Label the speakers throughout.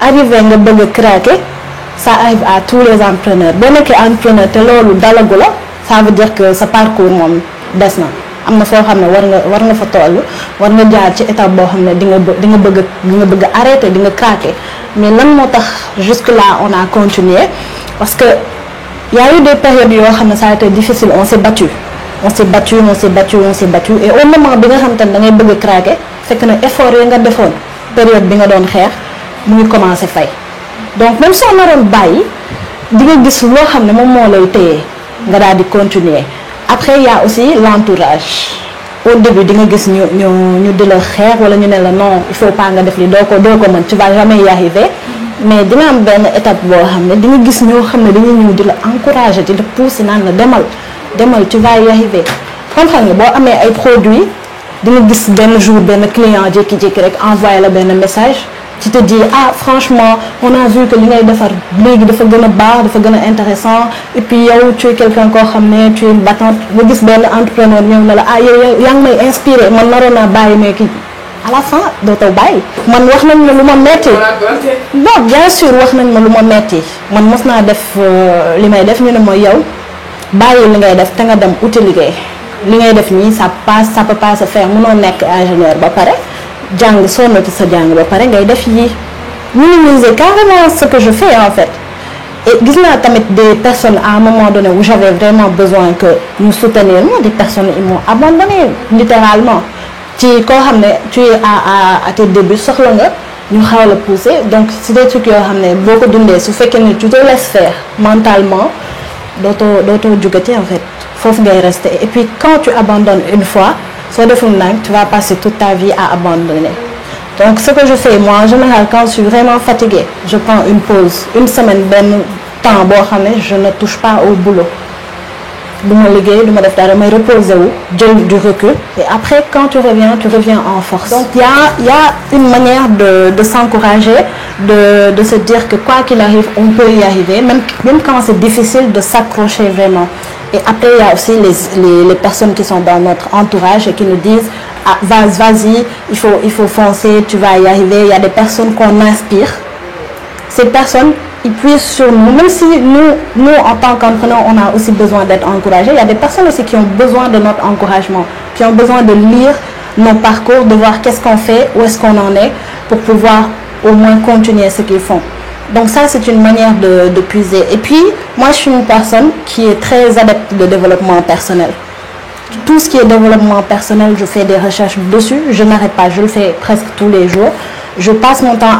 Speaker 1: arrivé nga bëgg a craquer ça arrive à tous les entrepreneurs boo nekkee entrepreneur te loolu dalagu la ça veut dire que sa parcours moom des na am na foo xam ne war nga fa toll war nga jaar ci étape boo xam ne di nga bëgg a arrêter di nga craquer mais lan moo tax jusque là on a continué parce que y a eu des périodes yoo xam ne ça a été difficile on s'est battu et au moment bi nga xam te ne da ngay bëgg a craquer fekk na effort yi nga defoon période bi nga doon xeex mu ngi commencé fay donc même soo naroon bàyyi di nga gis loo xam ne moom moo lay téye nga daal di continuer après il y a aussi l'entourage au début di nga gis ñu di la xeex wala ñu ne la non il faut pas nga def li doo ko mën tu vas jamais y arriver mais dina am benn étape boo xam ne di nga gis ñoo xam ne dañuy ñëw di la encourager di la pousser naan la demal tu vas y arriver comme xam nga boo amee ay produits di nga gis benn jour benn client jékki-jékki rek envoyé la benn message tu te dis ah franchement on a vu que li ngay defar léegi dafa gën a baax dafa gën a intéressant et puis yow tu es quelqu'un koo xam ne tu es une battante nga gis benn entrepreneur ñëw na la ah yow yaa ngi may inspiré man naroon naa bàyyi mais kii à la fin dootoo bàyyi man wax nañ ma lu ma metti bon bien sûr wax nañ ma lu ma metti man mos naa def li may def ñu ne mooy yow bàyyi li ngay def te nga dem uti liggéey li ngay def nii ça peut pas se faire mënoo nekk ingénieur ba pare jàng sonnati sa jàng ba pare ngay def yii minimiser carrément ce que je fais en fait et gis naa tamit des personnes à un moment donné où j'avais vraiment besoin que ñu soutenir moi des personnes ils m'ont abandonné littéralement ci koo xam ne tu es à tes débuts soxla nga ñu xaw la pousser donc c'est des trucs yoo xam ne boo ko dundee su fekkee ne tu te laisses faire mentalement dootoo jugati en fait foofu ngay rester et puis quand tu abandonnes une fois soo deful nag tu vas passer toute ta vie à abandonner donc ce que je fais moi en général quand je suis vraiment fatiguée je prends une pause une semaine benn temps boo xam ne je ne touche pas au boulot du ma liggéey du ma def dara may reposer wu jël du recul et après quand tu reviens en force donc il y a une manière de s'encourager de se dire que quoi qu'il arrive on peut y arriver même quand c'est difficile de s'accrocher vraiment et après il y a aussi les personnes qui sont dans notre entourage et qui nous disent ah vas-y il faut foncer tu vas y arriver il y a des personnes qu'on inspire ces personnes ils puissent sur nous même si nous en tant qu'entraîneurs on a aussi besoin d'être encouragés il y a des personnes aussi qui ont besoin de notre encouragement qui ont besoin de lire nos parcours de voir qu'est-ce qu'on fait où est-ce qu'on en est pour pouvoir au moins continuer ce qu'ils font donc ça c'est une manière de puiser et puis moi je suis une personne qui est très adepte de développement personnel tout ce qui est développement personnel je fais des recherches dessus je n'arrête pas je le fais presque tous les jours je passe mon temps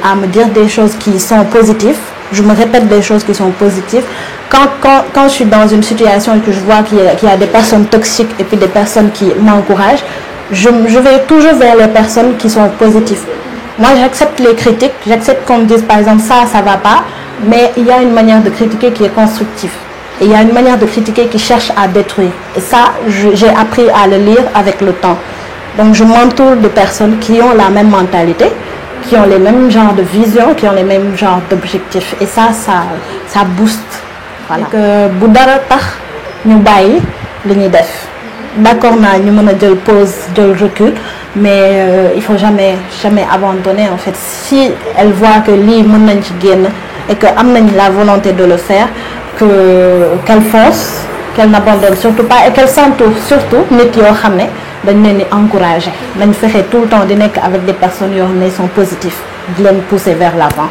Speaker 1: à me dire des choses qui sont positives je me répète des choses qui sont positives quand je suis dans une situation et que je vois qu'il y a des personnes toxiques et puis des personnes qui m'encouragent je vais toujours vers les personnes qui sont positives moi j'accepte les critiques j'accepte qu'on me dise par exemple ça va pas mais il y a une manière de critiquer qui est constructive et il y a une manière de critiquer qui cherche à détruire et ça j'ai appris à le lire avec le temps donc je m'entoure de personnes qui ont la même mentalité qui ont les mêmes genres de vision qui ont les mêmes genres d'objectifs et ça booste voilà que bu dara tax ñu bàyyi li ñuy def d'accord naa ñu mën a jël pause jël recul mais il faut jamais abandonner en fait si elle voit que lii mën nañ ci génn et que am nañ la volonté de le faire qu'elle fonce qu'elle n'abandonne surtout pas et qu'elle s'entoure surtout nit yoo xam ne dañ leen di encourager dañ fexe tout le temps di nekk avec des personnes yoo xam ne sont positives di leen pousser vers l'avant